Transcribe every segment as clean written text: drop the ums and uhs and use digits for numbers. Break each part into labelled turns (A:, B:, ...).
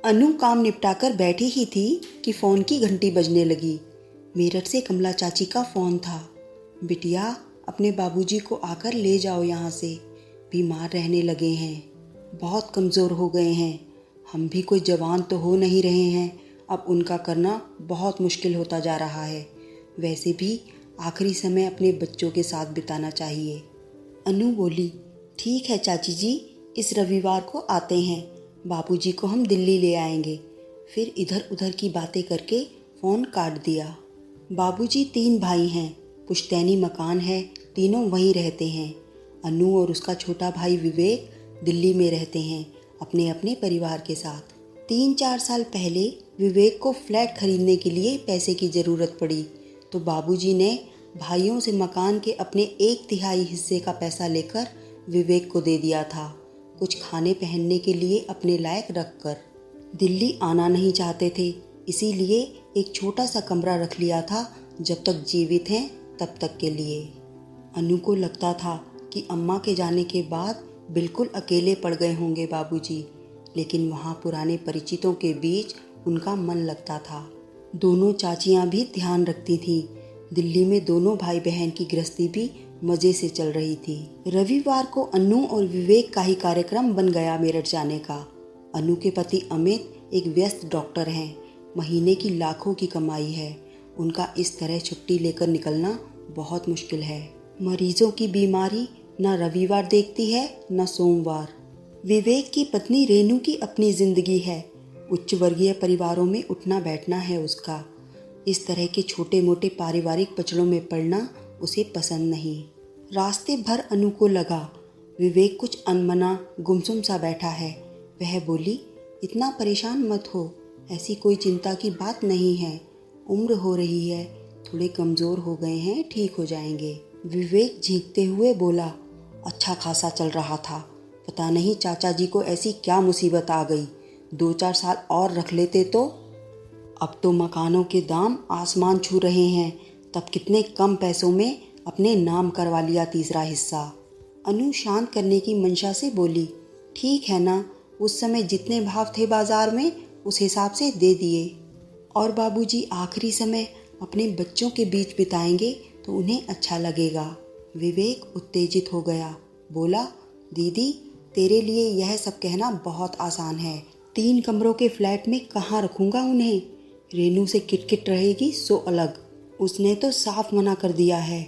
A: अनु काम निपटाकर बैठी ही थी कि फ़ोन की घंटी बजने लगी। मेरठ से कमला चाची का फ़ोन था। बिटिया, अपने बाबूजी को आकर ले जाओ यहाँ से, बीमार रहने लगे हैं, बहुत कमज़ोर हो गए हैं। हम भी कोई जवान तो हो नहीं रहे हैं, अब उनका करना बहुत मुश्किल होता जा रहा है। वैसे भी आखिरी समय अपने बच्चों के साथ बिताना चाहिए। अनु बोली, ठीक है चाची जी, इस रविवार को आते हैं, बाबूजी को हम दिल्ली ले आएंगे। फिर इधर उधर की बातें करके फ़ोन काट दिया। बाबूजी 3 भाई हैं, पुश्तैनी मकान है, तीनों वहीं रहते हैं। अनु और उसका छोटा भाई विवेक दिल्ली में रहते हैं अपने अपने परिवार के साथ। 3-4 साल पहले विवेक को फ्लैट खरीदने के लिए पैसे की ज़रूरत पड़ी तो बाबूजी ने भाइयों से मकान के अपने 1/3 हिस्से का पैसा लेकर विवेक को दे दिया था, कुछ खाने पहनने के लिए अपने लायक रखकर। दिल्ली आना नहीं चाहते थे, इसीलिए एक छोटा सा कमरा रख लिया था, जब तक जीवित हैं तब तक के लिए। अनु को लगता था कि अम्मा के जाने के बाद बिल्कुल अकेले पड़ गए होंगे बाबूजी, लेकिन वहाँ पुराने परिचितों के बीच उनका मन लगता था। दोनों चाचियाँ भी ध्यान रखती थीं। दिल्ली में दोनों भाई बहन की गृहस्थी भी मज़े से चल रही थी। रविवार को अनु और विवेक का ही कार्यक्रम बन गया मेरठ जाने का। अनु के पति अमित एक व्यस्त डॉक्टर हैं, महीने की लाखों की कमाई है। उनका इस तरह छुट्टी लेकर निकलना बहुत मुश्किल है। मरीजों की बीमारी न रविवार देखती है न सोमवार। विवेक की पत्नी रेनू की अपनी जिंदगी है, उच्च वर्गीय परिवारों में उठना बैठना है उसका। इस तरह के छोटे मोटे पारिवारिक पचड़ों में पड़ना उसे पसंद नहीं। रास्ते भर अनु को लगा विवेक कुछ अनमना गुमसुम सा बैठा है। वह बोली, इतना परेशान मत हो, ऐसी कोई चिंता की बात नहीं है, उम्र हो रही है, थोड़े कमज़ोर हो गए हैं, ठीक हो जाएंगे। विवेक झींकते हुए बोला, अच्छा खासा चल रहा था, पता नहीं चाचा जी को ऐसी क्या मुसीबत आ गई, 2-4 साल और रख लेते तो। अब तो मकानों के दाम आसमान छू रहे हैं, तब कितने कम पैसों में अपने नाम करवा लिया तीसरा हिस्सा। अनु शांत करने की मंशा से बोली, ठीक है ना, उस समय जितने भाव थे बाजार में उस हिसाब से दे दिए। और बाबूजी आखिरी समय अपने बच्चों के बीच बिताएंगे तो उन्हें अच्छा लगेगा। विवेक उत्तेजित हो गया, बोला, दीदी तेरे लिए यह सब कहना बहुत आसान है, 3 कमरों के फ्लैट में कहाँ रखूँगा उन्हें। रेनू से किटकिट रहेगी सो अलग, उसने तो साफ मना कर दिया है,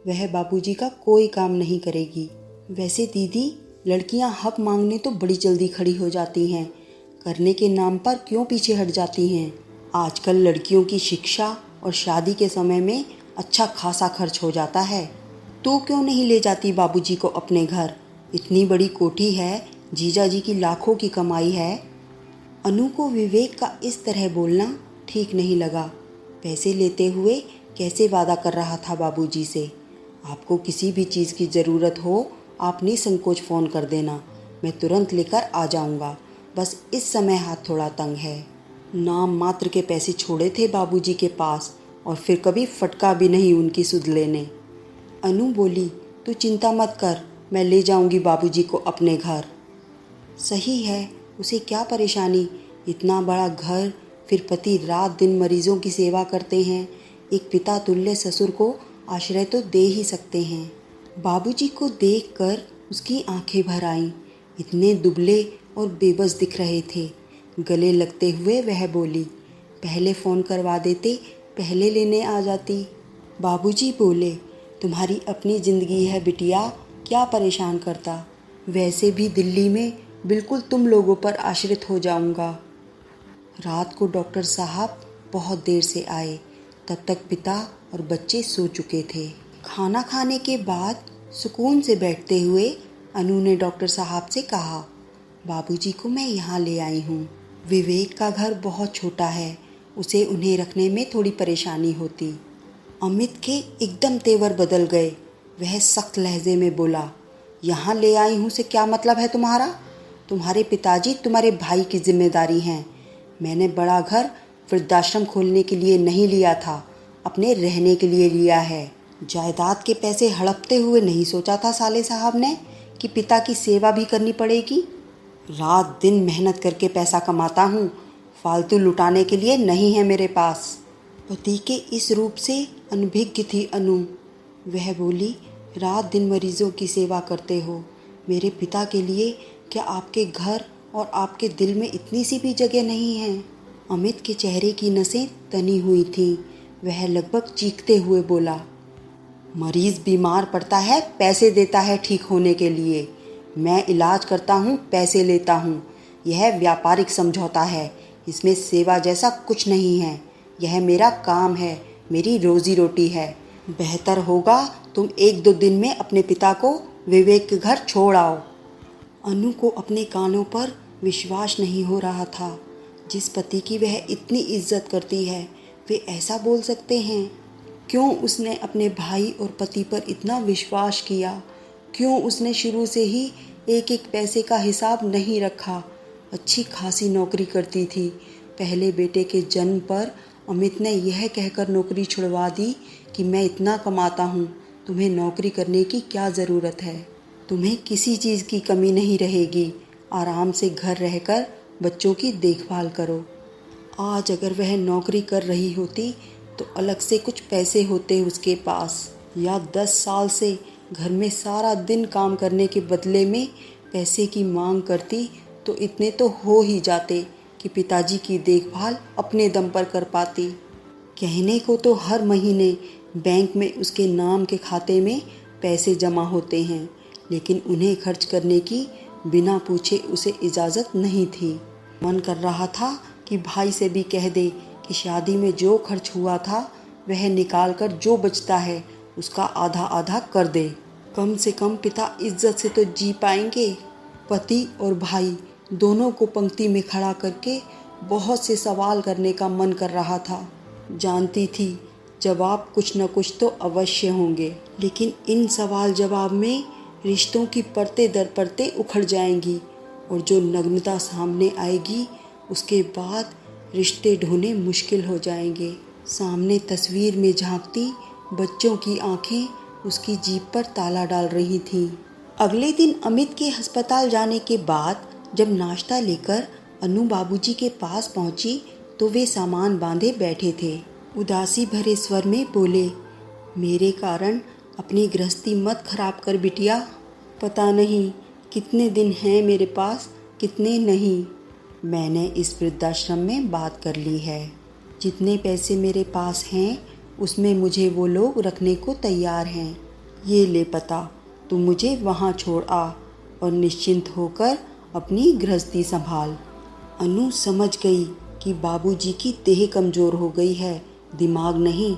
A: वह बाबूजी का कोई काम नहीं करेगी। वैसे दीदी, लड़कियां हक मांगने तो बड़ी जल्दी खड़ी हो जाती हैं, करने के नाम पर क्यों पीछे हट जाती हैं। आजकल लड़कियों की शिक्षा और शादी के समय में अच्छा खासा खर्च हो जाता है। तू क्यों नहीं ले जाती बाबूजी को अपने घर, इतनी बड़ी कोठी है, जीजा जी की लाखों की कमाई है। अनु को विवेक का इस तरह बोलना ठीक नहीं लगा। पैसे लेते हुए कैसे वादा कर रहा था बाबूजी से, आपको किसी भी चीज़ की ज़रूरत हो आप निसंकोच फ़ोन कर देना, मैं तुरंत लेकर आ जाऊंगा, बस इस समय हाथ थोड़ा तंग है। नाम मात्र के पैसे छोड़े थे बाबूजी के पास और फिर कभी फटका भी नहीं उनकी सुध लेने। अनु बोली, तू चिंता मत कर, मैं ले जाऊंगी बाबूजी को अपने घर। सही है, उसे क्या परेशानी, इतना बड़ा घर, फिर पति रात दिन मरीजों की सेवा करते हैं, एक पिता तुल्य ससुर को आश्रय तो दे ही सकते हैं। बाबूजी को देखकर उसकी आंखें भर आईं, इतने दुबले और बेबस दिख रहे थे। गले लगते हुए वह बोली, पहले फ़ोन करवा देते, पहले लेने आ जाती। बाबूजी बोले, तुम्हारी अपनी ज़िंदगी है बिटिया, क्या परेशान करता, वैसे भी दिल्ली में बिल्कुल तुम लोगों पर आश्रित हो जाऊंगा। रात को डॉक्टर साहब बहुत देर से आए, तब तक पिता और बच्चे सो चुके थे। खाना खाने के बाद सुकून से बैठते हुए अनु ने डॉक्टर साहब से कहा, बाबूजी को मैं यहाँ ले आई हूँ। विवेक का घर बहुत छोटा है, उसे उन्हें रखने में थोड़ी परेशानी होती। अमित के एकदम तेवर बदल गए, वह सख्त लहजे में बोला, यहाँ ले आई हूँ से क्या मतलब है तुम्हारा, तुम्हारे पिताजी तुम्हारे भाई की जिम्मेदारी हैं। मैंने बड़ा घर वृद्धाश्रम खोलने के लिए नहीं लिया था, अपने रहने के लिए लिया है। जायदाद के पैसे हड़पते हुए नहीं सोचा था साले साहब ने कि पिता की सेवा भी करनी पड़ेगी। रात दिन मेहनत करके पैसा कमाता हूँ फालतू लुटाने के लिए नहीं है मेरे पास। पति के इस रूप से अनभिज्ञ थी अनु। वह बोली, रात दिन मरीजों की सेवा करते हो, मेरे पिता के लिए क्या आपके घर और आपके दिल में इतनी सी भी जगह नहीं है? अमित के चेहरे की नसें तनी हुई थीं। वह लगभग चीखते हुए बोला, मरीज बीमार पड़ता है, पैसे देता है ठीक होने के लिए। मैं इलाज करता हूँ, पैसे लेता हूँ। यह व्यापारिक समझौता है, इसमें सेवा जैसा कुछ नहीं है। यह मेरा काम है, मेरी रोजी रोटी है। बेहतर होगा तुम 1-2 दिन में अपने पिता को विवेक के घर छोड़ आओ। अनु को अपने कानों पर विश्वास नहीं हो रहा था। जिस पति की वह इतनी इज्जत करती है, वे ऐसा बोल सकते हैं? क्यों उसने अपने भाई और पति पर इतना विश्वास किया? क्यों उसने शुरू से ही एक एक पैसे का हिसाब नहीं रखा? अच्छी खासी नौकरी करती थी। पहले बेटे के जन्म पर अमित ने यह कहकर नौकरी छुड़वा दी कि मैं इतना कमाता हूँ, तुम्हें नौकरी करने की क्या ज़रूरत है? तुम्हें किसी चीज़ की कमी नहीं रहेगी। आराम से घर रहकर बच्चों की देखभाल करो। आज अगर वह नौकरी कर रही होती तो अलग से कुछ पैसे होते उसके पास, या 10 साल से घर में सारा दिन काम करने के बदले में पैसे की मांग करती तो इतने तो हो ही जाते कि पिताजी की देखभाल अपने दम पर कर पाती। कहने को तो हर महीने बैंक में उसके नाम के खाते में पैसे जमा होते हैं, लेकिन उन्हें खर्च करने की बिना पूछे उसे इजाज़त नहीं थी। मन कर रहा था कि भाई से भी कह दे कि शादी में जो खर्च हुआ था वह निकाल कर जो बचता है उसका आधा आधा कर दे। कम से कम पिता इज्जत से तो जी पाएंगे। पति और भाई दोनों को पंक्ति में खड़ा करके बहुत से सवाल करने का मन कर रहा था। जानती थी जवाब कुछ न कुछ तो अवश्य होंगे, लेकिन इन सवाल जवाब में रिश्तों की परतें दर परतें उखड़ जाएंगी और जो नग्नता सामने आएगी उसके बाद रिश्ते ढूंढने मुश्किल हो जाएंगे। सामने तस्वीर में झांकती बच्चों की आंखें उसकी जीभ पर ताला डाल रही थीं। अगले दिन अमित के अस्पताल जाने के बाद जब नाश्ता लेकर अनु बाबूजी के पास पहुंची तो वे सामान बांधे बैठे थे। उदासी भरे स्वर में बोले, मेरे कारण अपनी गृहस्थी मत खराब कर बिटिया। पता नहीं कितने दिन हैं मेरे पास, कितने नहीं। मैंने इस वृद्धाश्रम में बात कर ली है। जितने पैसे मेरे पास हैं उसमें मुझे वो लोग रखने को तैयार हैं। ये ले पता, तू मुझे वहाँ छोड़ आ और निश्चिंत होकर अपनी गृहस्थी संभाल। अनु समझ गई कि बाबूजी की देह कमज़ोर हो गई है, दिमाग नहीं।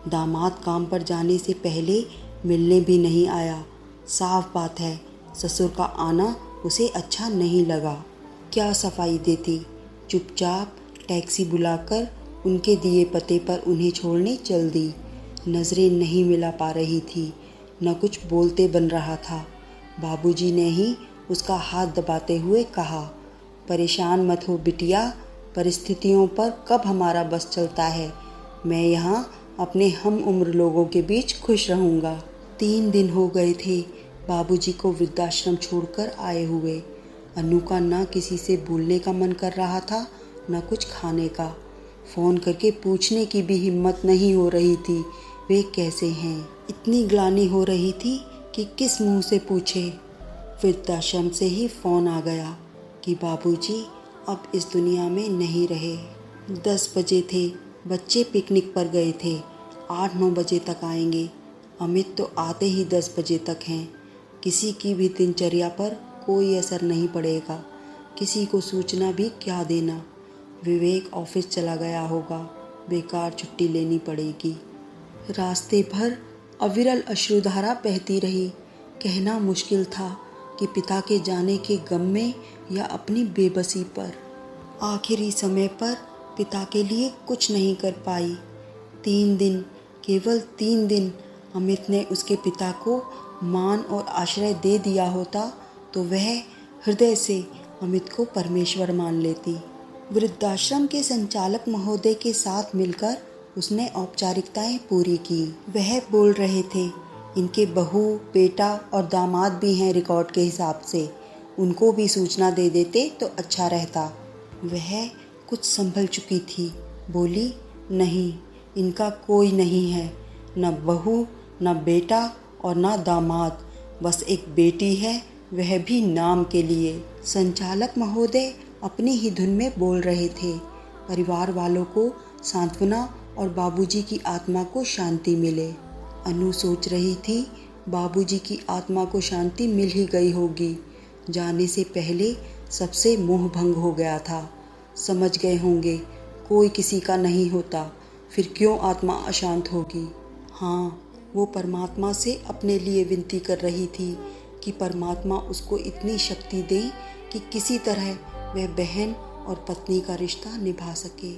A: दामाद काम पर जाने से पहले मिलने भी नहीं आया। साफ बात है ससुर का आना उसे अच्छा नहीं लगा। क्या सफाई देती, चुपचाप टैक्सी बुलाकर उनके दिए पते पर उन्हें छोड़ने चल दी। नज़रें नहीं मिला पा रही थी, न कुछ बोलते बन रहा था। बाबूजी ने ही उसका हाथ दबाते हुए कहा, परेशान मत हो बिटिया, परिस्थितियों पर कब हमारा बस चलता है। मैं यहाँ अपने हम उम्र लोगों के बीच खुश रहूँगा। 3 दिन हो गए थे बाबूजी को वृद्धाश्रम छोड़कर आए हुए। अनु का न किसी से बोलने का मन कर रहा था, न कुछ खाने का। फ़ोन करके पूछने की भी हिम्मत नहीं हो रही थी वे कैसे हैं। इतनी ग्लानि हो रही थी कि किस मुंह से पूछे। वृद्धाश्रम से ही फ़ोन आ गया कि बाबूजी अब इस दुनिया में नहीं रहे। 10 बजे थे, बच्चे पिकनिक पर गए थे, 8-9 बजे तक आएंगे। अमित तो आते ही 10 बजे तक हैं। किसी की भी दिनचर्या पर कोई असर नहीं पड़ेगा। किसी को सूचना भी क्या देना। विवेक ऑफिस चला गया होगा, बेकार छुट्टी लेनी पड़ेगी। रास्ते भर अविरल अश्रुधारा बहती रही। कहना मुश्किल था कि पिता के जाने के गम में या अपनी बेबसी पर। आखिरी समय पर पिता के लिए कुछ नहीं कर पाई। 3 दिन, केवल 3 दिन अमित ने उसके पिता को मान और आश्रय दे दिया होता तो वह हृदय से अमित को परमेश्वर मान लेती। वृद्धाश्रम के संचालक महोदय के साथ मिलकर उसने औपचारिकताएं पूरी की। वह बोल रहे थे, इनके बहू, बेटा और दामाद भी हैं रिकॉर्ड के हिसाब से, उनको भी सूचना दे देते तो अच्छा रहता। वह कुछ संभल चुकी थी। बोली, नहीं, इनका कोई नहीं है, न बहू, न बेटा और न दामाद, बस एक बेटी है, वह भी नाम के लिए। संचालक महोदय अपनी ही धुन में बोल रहे थे। परिवार वालों को सांत्वना और बाबूजी की आत्मा को शांति मिले। अनु सोच रही थी, बाबूजी की आत्मा को शांति मिल ही गई होगी। जाने से पहले सबसे मोह भंग हो गया था। समझ गए होंगे, कोई किसी का नहीं होता, फिर क्यों आत्मा अशांत होगी। हाँ, वो परमात्मा से अपने लिए विनती कर रही थी कि परमात्मा उसको इतनी शक्ति दे कि किसी तरह वह बहन और पत्नी का रिश्ता निभा सके।